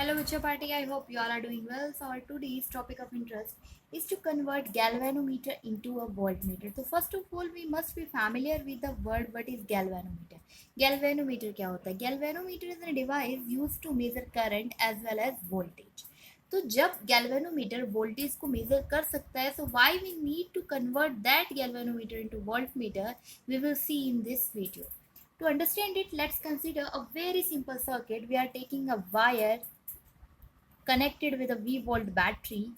Hello Vicha Party, I hope you all are doing well. So our today's topic of interest is to convert galvanometer into a voltmeter. So first of all we must be familiar with the word what is galvanometer. Galvanometer क्या होता है? Galvanometer is a device used to measure current as well as voltage. तो जब galvanometer voltage को measure कर सकता है, so why we need to convert that galvanometer into voltmeter, we will see in this video. To understand it, let's consider a very simple circuit. We are taking a wire connected with a V volt battery,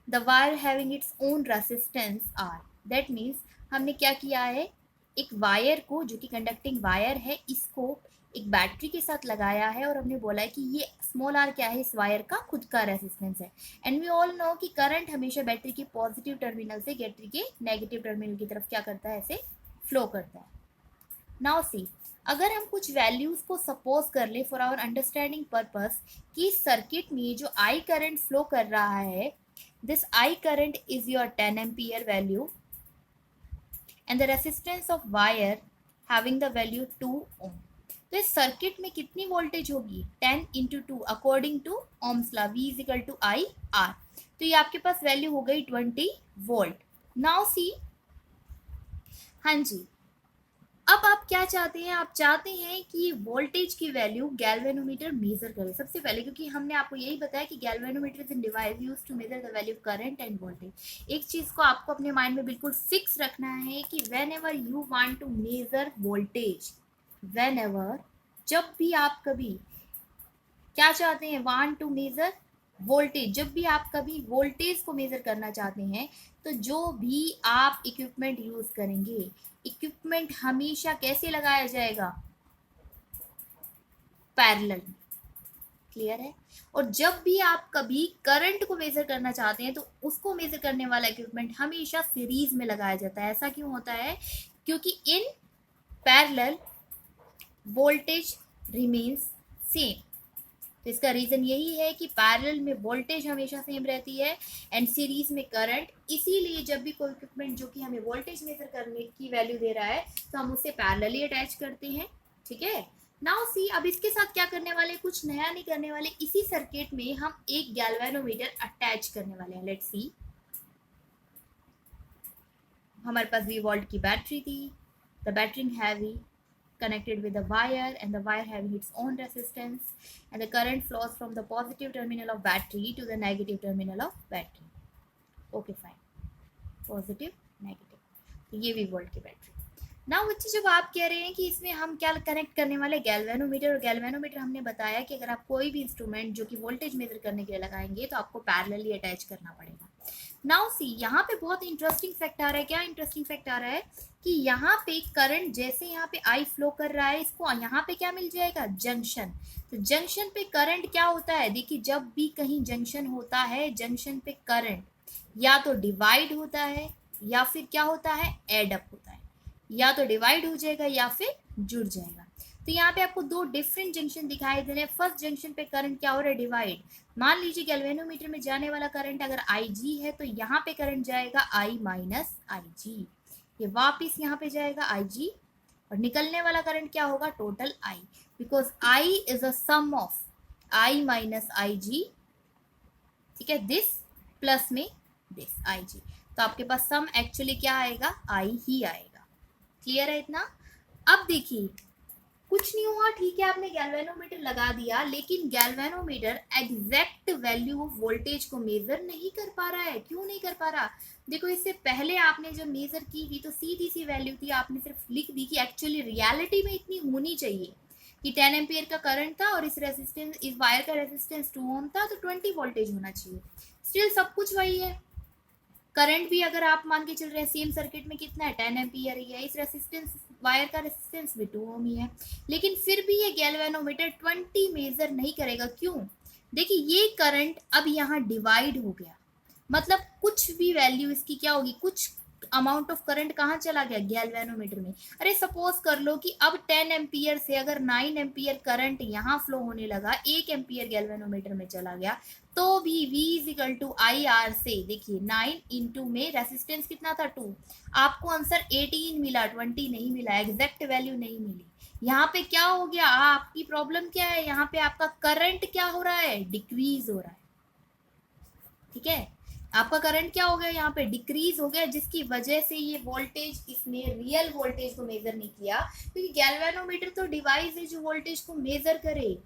the wire having its own resistance R. That means हमने क्या किया है, एक wire को जो कि conducting wire है इसको एक बैटरी के साथ लगाया है और हमने बोला है कि ये स्मॉल आर क्या है, इस वायर का खुद का रेसिस्टेंस है. एंड वी ऑल नो कि करंट हमेशा बैटरी के पॉजिटिव टर्मिनल से बैटरी के नेगेटिव टर्मिनल की तरफ क्या करता है, ऐसे फ्लो करता है. नाउ सी, अगर हम कुछ वैल्यूज को सपोज कर ले फॉर आवर अंडरस्टैंडिंग पर्पस कि सर्किट में जो आई करंट फ्लो कर रहा है, this I current is your 10 ampere value and the resistance of wire having the value 2 ohm. तो इस सर्किट में कितनी वोल्टेज होगी, 10 into 2 according to Ohm's law, V is equal to I R. तो ये आपके पास वैल्यू हो गई 20 वोल्ट. नाउ सी, हाँ जी, अब आप क्या चाहते हैं, आप चाहते हैं कि वोल्टेज की वैल्यू गैल्वेनोमीटर मेजर करे सबसे पहले, क्योंकि हमने आपको यही बताया कि galvanometer is an device used to measure the value of current and voltage. एक चीज को आपको अपने माइंड में बिल्कुल फिक्स रखना है कि whenever you want to measure voltage, whenever, जब भी आप कभी क्या चाहते हैं, वांट टू मेजर वोल्टेज, जब भी आप कभी वोल्टेज को मेजर करना चाहते हैं तो जो भी आप इक्विपमेंट यूज करेंगे, इक्विपमेंट हमेशा कैसे लगाया जाएगा, पैरेलल. क्लियर है. और जब भी आप कभी करंट को मेजर करना चाहते हैं तो उसको मेजर करने वाला इक्विपमेंट हमेशा सीरीज में लगाया जाता है. ऐसा क्यों होता है, क्योंकि in parallel voltage remains same. तो इसका रीजन यही है कि पैरेलल में वोल्टेज हमेशा सेम रहती है एंड सीरीज में करंट. इसीलिए जब भी कोई इक्विपमेंट जो कि हमें वोल्टेज मेजर करने की वैल्यू दे रहा है तो हम उसे पैरेलली अटैच करते हैं. ठीक है. नाउ सी, अब इसके साथ क्या करने वाले, कुछ नया नहीं करने वाले. इसी सर्किट में हम एक गैल्वेनोमीटर अटैच करने वाले हैं. लेट्स सी, हमारे पास V वोल्ट की बैटरी थी, the battery heavy connected with the wire and the wire having its own resistance and the current flows from the positive terminal of battery to the negative terminal of battery. Okay, fine. Positive, negative. तो ये V volt की battery. Now बच्चे, जब आप कह रहे हैं कि इसमें हम क्या कनेक्ट करने वाले, गैल्वेनोमीटर, और गैल्वेनोमीटर हमने बताया कि अगर आप कोई भी इंस्ट्रूमेंट जो कि वोल्टेज मेजर करने के लिए लगाएंगे तो आपको पैरेलली अटैच करना पड़ेगा. नाउ सी, यहाँ पे बहुत इंटरेस्टिंग फैक्ट आ रहा है. क्या इंटरेस्टिंग फैक्ट आ रहा है कि यहाँ पे करंट जैसे यहाँ पे आई फ्लो कर रहा है, इसको यहाँ पे क्या मिल जाएगा, जंक्शन. तो जंक्शन पे करंट क्या होता है, देखिए जब भी कहीं जंक्शन होता है, जंक्शन पे करंट या तो डिवाइड होता है या फिर क्या होता है, एड अप होता है. या तो डिवाइड हो जाएगा या फिर जुड़ जाएगा. तो यहाँ पे आपको दो डिफरेंट जंक्शन दिखाई दे रहे हैं. फर्स्ट जंक्शन पे करंट क्या हो रहा है, डिवाइड. मान लीजिए गैल्वेनोमीटर में जाने वाला करंट अगर IG है तो यहाँ पे करंट जाएगा I माइनस IG, ये वापिस यहाँ पे जाएगा IG, और निकलने वाला करंट क्या होगा, total I, because I is a sum of I minus IG. ठीक है, दिस प्लस में दिस IG, तो आपके पास सम एक्चुअली क्या आएगा, I ही आएगा. क्लियर है इतना. अब देखिए, कुछ नहीं हुआ, ठीक है, आपने गैल्वेनोमीटर लगा दिया, लेकिन galvanometer exact value of voltage को मेजर नहीं कर पा रहा है. क्यों नहीं कर पा रहा, देखो इससे पहले आपने जब मेजर की थी तो सीधी सी वैल्यू थी, आपने सिर्फ लिख दी कि एक्चुअली रियलिटी में इतनी होनी चाहिए कि 10 एम्पियर का करंट था और इस रेजिस्टेंस, इस वायर का रेजिस्टेंस 2 ओम था, तो 20 वोल्टेज होना चाहिए. स्टिल सब कुछ वही है. करंट भी अगर आप मान के चल रहे हैं सेम सर्किट में कितना है, 10 एम्पियर ही है, इस रेसिस्टेंस वायर का रेसिस्टेंस भी 2 ओम ही है, लेकिन फिर भी ये गैल्वेनोमीटर 20 मेजर नहीं करेगा. क्यों, देखिए ये करंट अब यहाँ डिवाइड हो गया, मतलब कुछ भी वैल्यू इसकी क्या होगी, कुछ अमाउंट ऑफ करंट कहाँ चला गया, गैल्वेनोमीटर में. अरे सपोज कर लो कि अब 10 एम्पियर से अगर 9 एम्पियर करंट यहाँ फ्लो होने लगा, 1 एम्पियर गैल्वेनोमीटर में चला गया, तो भी V is equal to I R से, देखिए 9 इंटू में रेसिस्टेंस कितना था, 2, आपको आंसर 18 मिला, 20 नहीं मिला, एग्जैक्ट वैल्यू नहीं मिली. यहाँ पे क्या हो गया, आपकी प्रॉब्लम क्या है, यहाँ पे आपका करंट क्या हो रहा है, डिक्रीज हो रहा है। ठीक है, आपका करंट क्या हो गया, यहाँ पे डिक्रीज हो गया, जिसकी वजह से ये वोल्टेज, इसने रियल वोल्टेज को मेजर नहीं किया, क्योंकि गैल्वेनोमीटर तो डिवाइस है जो वोल्टेज को मेजर करे,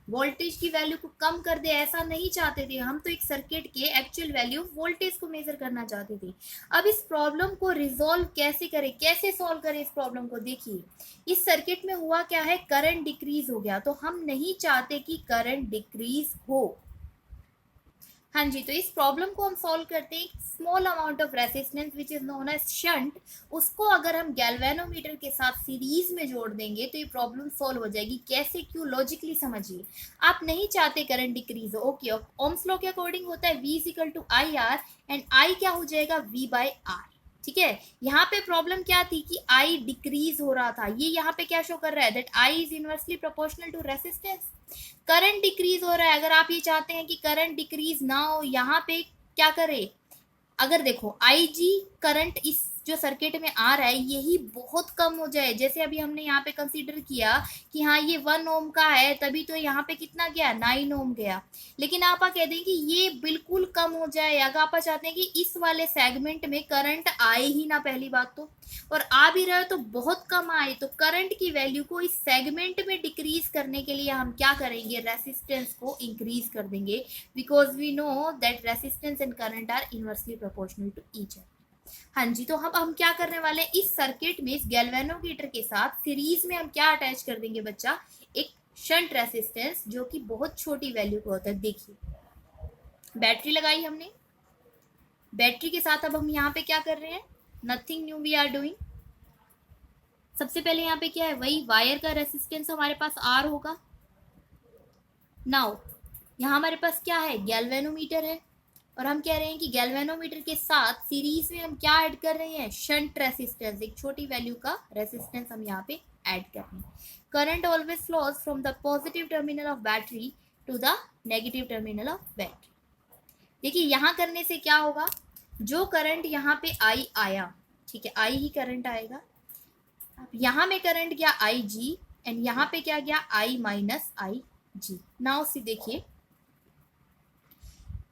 वोल्टेज की वैल्यू को कम कर दे, ऐसा नहीं चाहते थे हम, तो एक सर्किट के एक्चुअल वैल्यू वोल्टेज को मेजर करना चाहते थे। अब इस प्रॉब्लम को रिजॉल्व कैसे करें, कैसे सॉल्व करें इस प्रॉब्लम को, देखिए इस सर्किट में हुआ क्या है, करंट डिक्रीज हो गया, तो हम नहीं चाहते कि करंट डिक्रीज हो। हाँ जी, तो इस प्रॉब्लम को हम सॉल्व करते हैं, small amount of resistance which is known as shunt, उसको अगर हम गैल्वेनोमीटर के साथ सीरीज में जोड़ देंगे तो ये प्रॉब्लम सॉल्व हो जाएगी। कैसे, क्यों, लॉजिकली समझिए। आप नहीं चाहते करंट डिक्रीज हो, ओके, ओम्स लॉ के अकॉर्डिंग होता है V is equal to I R, and I क्या हो जाएगा, V बाई आर। ठीक है, यहाँ पे प्रॉब्लम क्या थी कि I डिक्रीज हो रहा था, ये यहाँ पे क्या शो कर रहा है, that I is inversely proportional to resistance. Current decrease हो रहा है, अगर आप ये चाहते हैं कि करंट डिक्रीज ना हो, यहाँ पे क्या करे, अगर देखो IG करंट इस जो सर्किट में आ रहा है यही बहुत कम हो जाए, जैसे अभी हमने यहाँ पे कंसीडर किया कि हाँ ये 1 ओम का है, तभी तो यहाँ पे कितना गया, 9 ओम गया, लेकिन आप कह दें कि ये बिल्कुल कम हो जाए, अगर आप चाहते हैं कि इस वाले सेगमेंट में करंट आए ही ना, पहली बात तो, और आ भी रहा है तो बहुत कम आए, तो करंट की वैल्यू को इस सेगमेंट में डिक्रीज करने के लिए हम क्या करेंगे, रेसिस्टेंस को इंक्रीज कर देंगे, because we know that resistance and current are inversely proportional to each other. हाँ जी, तो हम क्या करने वाले हैं, इस सर्किट में, इस गैल्वेनोमीटर के साथ सीरीज में हम क्या अटैच कर देंगे बच्चा, एक शंट रेसिस्टेंस, जो कि बहुत छोटी वैल्यू का होता है। देखिए बैटरी लगाई हमने, बैटरी के साथ अब हम यहाँ पे क्या कर रहे हैं, nothing new we are doing. सबसे पहले यहाँ पे क्या है, वही वायर का रेसिस्टेंस हमारे पास R होगा। नाउ यहाँ हमारे पास क्या है, गैल्वेनोमीटर है, और हम कह रहे हैं कि गैल्वेनोमीटर के साथ सीरीज में हम क्या ऐड कर रहे हैं, शंट रेसिस्टेंस, एक छोटी वैल्यू का रेसिस्टेंस हम यहाँ पे ऐड कर रहे हैं। Current always flows from the positive terminal of battery to the negative terminal of battery. देखिए यहाँ करने से क्या होगा, जो करंट यहाँ पे I आया, ठीक है, I ही करंट आएगा, अब यहाँ में करंट गया IG, एंड यहाँ पे क्या गया, I minus IG। Now see देखिए,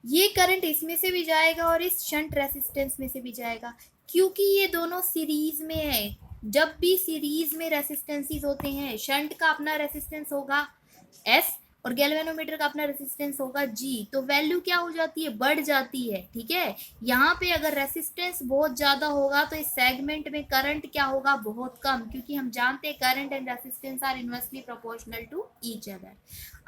ये करंट इसमें से भी जाएगा और इस शंट रेसिस्टेंस में से भी जाएगा, क्योंकि ये दोनों सीरीज में है। जब भी सीरीज में रेसिस्टेंसेस होते हैं, शंट का अपना रेसिस्टेंस होगा S और गैल्वेनोमीटर का अपना रेसिस्टेंस होगा G, तो वैल्यू क्या हो जाती है, बढ़ जाती है। ठीक है, यहाँ पे अगर रेसिस्टेंस बहुत ज्यादा होगा तो इस सेगमेंट में करंट क्या होगा, बहुत कम, क्योंकि हम जानते हैं current and resistance are inversely proportional to each other.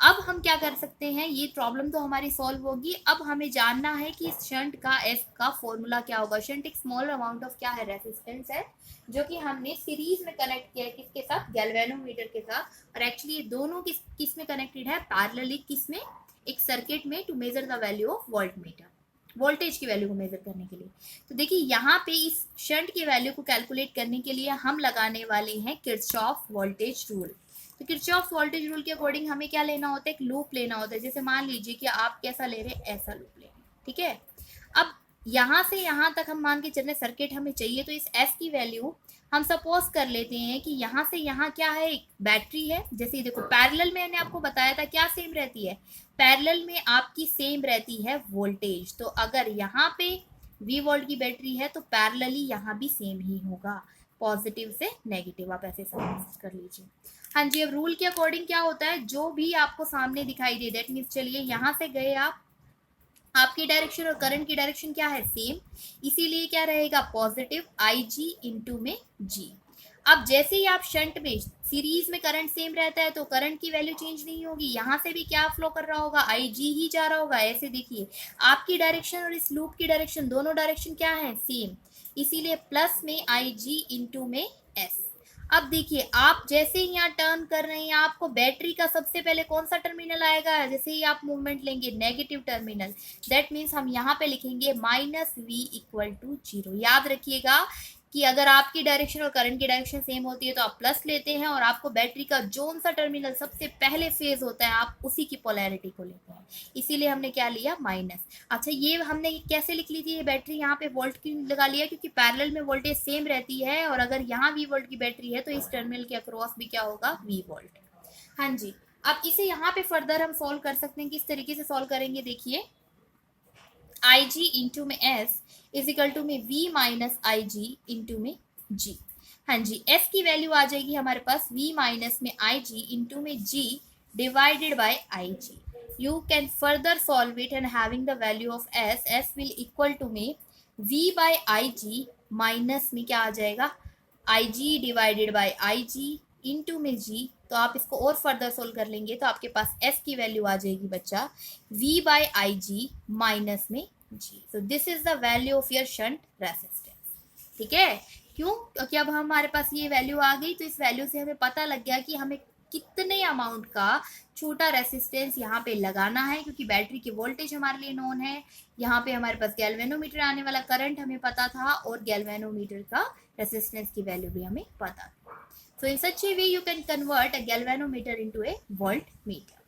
अब हम क्या कर सकते हैं, ये प्रॉब्लम तो हमारी सॉल्व होगी, अब हमें जानना है कि इस शंट का S का फॉर्मूला क्या होगा। शंट एक स्मॉल अमाउंट ऑफ क्या है, रेसिस्टेंस है, जो कि हमने सीरीज में कनेक्ट किया है, किसके साथ, गैल्वेनोमीटर के साथ, और एक्चुअली ये दोनों किस में कनेक्टेड है, पैरेलली, किस में, एक सर्किट में, to measure the value of voltmeter, voltage की वैल्यू को मेजर करने के लिए। तो देखिए यहाँ पे इस शंट की वैल्यू को कैलकुलेट करने के लिए हम लगाने वाले हैं किरचॉफ वोल्टेज रूल। तो किरचॉफ वोल्टेज रूल के अकॉर्डिंग हमें क्या लेना होता है, एक लूप लेना होता है। जैसे मान लीजिए कि आप कैसा ले रहे हैं, ऐसा लूप ले रहे हैं, ठीक है। अब यहाँ से यहाँ तक हम मान के चल रहे सर्किट हमें चाहिए, तो इस S की वैल्यू हम सपोज कर लेते हैं कि यहाँ से यहाँ क्या है, एक बैटरी है। जैसे देखो पैरेलल में मैंने आपको बताया था क्या सेम रहती है, पैरेलल में आपकी सेम रहती है वोल्टेज। तो अगर यहाँ पे V वोल्ट की बैटरी है तो पैरेलली यहाँ भी सेम ही होगा, पॉजिटिव से नेगेटिव, आप ऐसे समझ कर लीजिए। हाँ जी, अब रूल के अकॉर्डिंग क्या होता है, जो भी आपको सामने दिखाई दे, दैट मीन्स चलिए यहाँ से गए आप, आपकी डायरेक्शन और करंट की डायरेक्शन क्या है, सेम, इसीलिए क्या रहेगा, पॉजिटिव IG इंटू में G। अब जैसे ही आप शंट में, सीरीज में करंट सेम रहता है तो करंट की वैल्यू चेंज नहीं होगी, यहाँ से भी क्या फ्लो कर रहा होगा, IG ही जा रहा होगा। ऐसे देखिए आपकी डायरेक्शन और इस लूप की डायरेक्शन, दोनों डायरेक्शन क्या है, सेम, इसीलिए प्लस में IG इंटू में S। अब देखिए आप जैसे ही यहाँ टर्न कर रहे हैं, आपको बैटरी का सबसे पहले कौन सा टर्मिनल आएगा, जैसे ही आप मूवमेंट लेंगे, नेगेटिव टर्मिनल। दैट मीन्स हम यहाँ पे लिखेंगे -V इक्वल टू 0। याद रखिएगा कि अगर आपकी डायरेक्शन और करंट की डायरेक्शन सेम होती है तो आप प्लस लेते हैं, और आपको बैटरी का जोन सा टर्मिनल सबसे पहले फेज होता है आप उसी की पोलैरिटी को लेते हैं, इसीलिए हमने क्या लिया माइनस। अच्छा, ये हमने कैसे लिख ली थी ये बैटरी, यहाँ पे वोल्ट क्यों लगा लिया, क्योंकि पैरेलल में वोल्टेज सेम रहती है, और अगर यहाँ वी वोल्ट की बैटरी है तो इस टर्मिनल के अक्रॉस भी क्या होगा, वी वोल्ट। हाँ जी, अब इसे यहाँ पे फर्दर हम सॉल्व कर सकते हैं, किस तरीके से सॉल्व करेंगे देखिए, आई जी इंटू में एस इज इक्वल टू में वी माइनस आई जी इंटू में जी। हाँ जी, एस की वैल्यू आ जाएगी हमारे पास वी माइनस में आई जी इंटू में G divided by I G. You can further solve it and having the value of S, S will equal to में V by I G minus में क्या आ जाएगा, I G divided by I G into में G. तो आप इसको और फर्दर सोल्व कर लेंगे तो आपके पास s की वैल्यू आ जाएगी बच्चा v bye I G minus में g। So this is the value of your shunt resistance. ठीक है, क्यों, क्योंकि अब हमारे पास ये वैल्यू आ गई, तो इस वैल्यू से हमें पता लग गया कि हमें कितने अमाउंट का छोटा रेसिस्टेंस यहाँ पे लगाना है, क्योंकि बैटरी की वोल्टेज हमारे लिए नोन है, यहाँ पे हमारे पास गैल्वेनोमीटर आने वाला करंट हमें पता था, और गैल्वेनोमीटर का रेसिस्टेंस की वैल्यू भी हमें पता था। So in such a way you can convert a galvanometer into a voltmeter.